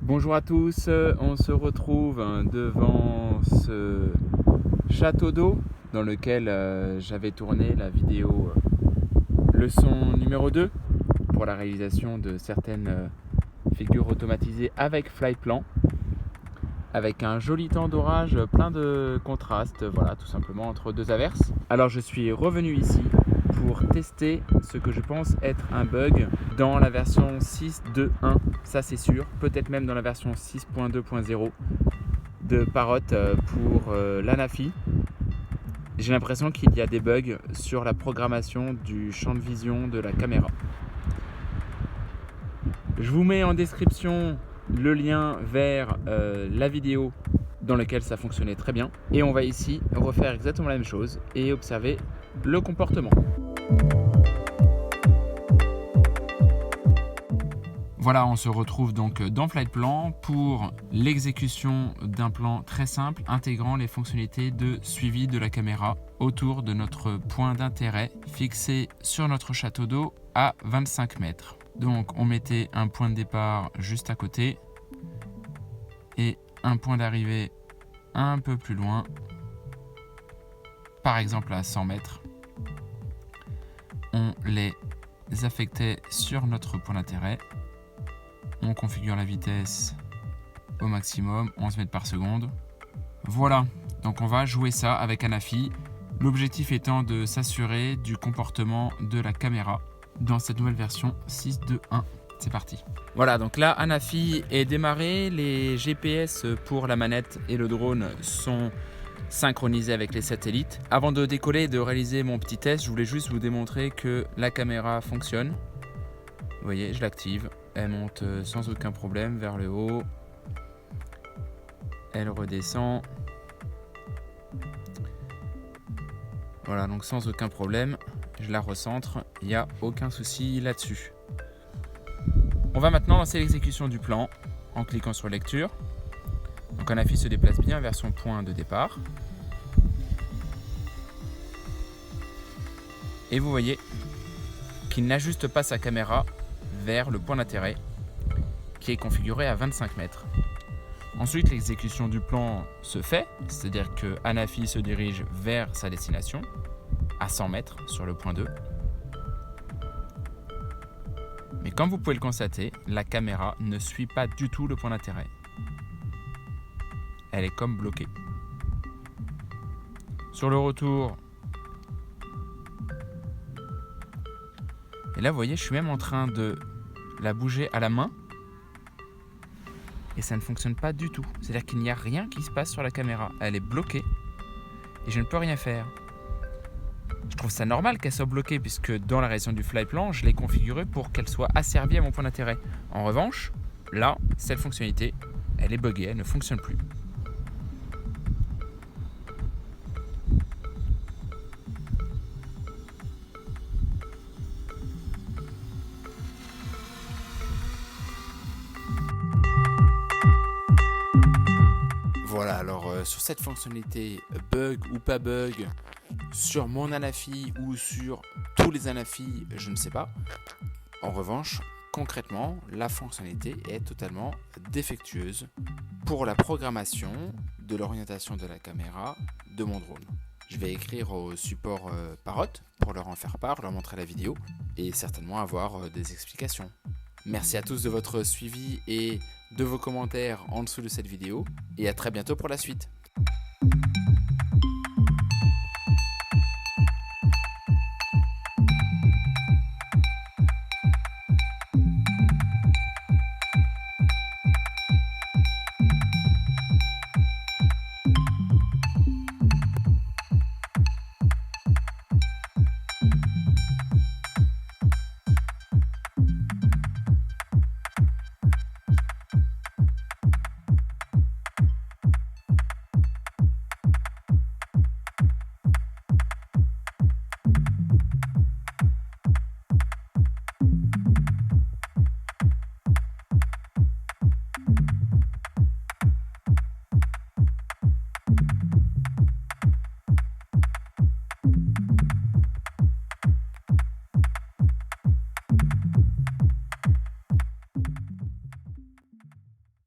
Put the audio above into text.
Bonjour à tous, on se retrouve devant ce château d'eau dans lequel j'avais tourné la vidéo leçon numéro 2 pour la réalisation de certaines figures automatisées avec Flyplan, avec un joli temps d'orage plein de contrastes, voilà, tout simplement entre deux averses. Alors je suis revenu ici pour tester ce que je pense être un bug dans la version 6.2.1, ça c'est sûr, peut-être même dans la version 6.2.0 de Parrot pour l'Anafi. J'ai l'impression qu'il y a des bugs sur la programmation du champ de vision de la caméra. Je vous mets en description le lien vers la vidéo dans laquelle ça fonctionnait très bien. Et on va ici refaire exactement la même chose et observer le comportement. Voilà, on se retrouve donc dans Flyplan pour l'exécution d'un plan très simple intégrant les fonctionnalités de suivi de la caméra autour de notre point d'intérêt fixé sur notre château d'eau à 25 mètres. Donc on mettait un point de départ juste à côté et un point d'arrivée un peu plus loin, par exemple à 100 mètres. On les affectait sur notre point d'intérêt. On configure la vitesse au maximum, 11 mètres par seconde. Voilà, donc on va jouer ça avec Anafi. L'objectif étant de s'assurer du comportement de la caméra dans cette nouvelle version 6.2.1. C'est parti. Voilà, donc là Anafi est démarré. Les GPS pour la manette et le drone sont synchronisés avec les satellites. Avant de décoller et de réaliser mon petit test, je voulais juste vous démontrer que la caméra fonctionne. Vous voyez, je l'active. Elle monte sans aucun problème vers le haut. Elle redescend. Voilà, donc sans aucun problème. Je la recentre. Il n'y a aucun souci là-dessus. On va maintenant lancer l'exécution du plan en cliquant sur lecture. Donc Anafi se déplace bien vers son point de départ. Et vous voyez qu'il n'ajuste pas sa caméra vers le point d'intérêt qui est configuré à 25 mètres. Ensuite, l'exécution du plan se fait, c'est-à-dire que Anafi se dirige vers sa destination à 100 mètres sur le point 2. Mais comme vous pouvez le constater, la caméra ne suit pas du tout le point d'intérêt. Elle est comme bloquée. Sur le retour, et là vous voyez, je suis même en train de la bouger à la main et ça ne fonctionne pas du tout. C'est-à-dire qu'il n'y a rien qui se passe sur la caméra. Elle est bloquée et je ne peux rien faire. Je trouve ça normal qu'elle soit bloquée puisque dans la réalisation du Flyplan, je l'ai configurée pour qu'elle soit asservie à mon point d'intérêt. En revanche, là, cette fonctionnalité, elle est buggée, elle ne fonctionne plus. Voilà, alors sur cette fonctionnalité bug ou pas bug, sur mon Anafi ou sur tous les Anafi, je ne sais pas. En revanche, concrètement, la fonctionnalité est totalement défectueuse pour la programmation de l'orientation de la caméra de mon drone. Je vais écrire au support Parrot pour leur en faire part, leur montrer la vidéo et certainement avoir des explications. Merci à tous de votre suivi et de vos commentaires en dessous de cette vidéo et à très bientôt pour la suite.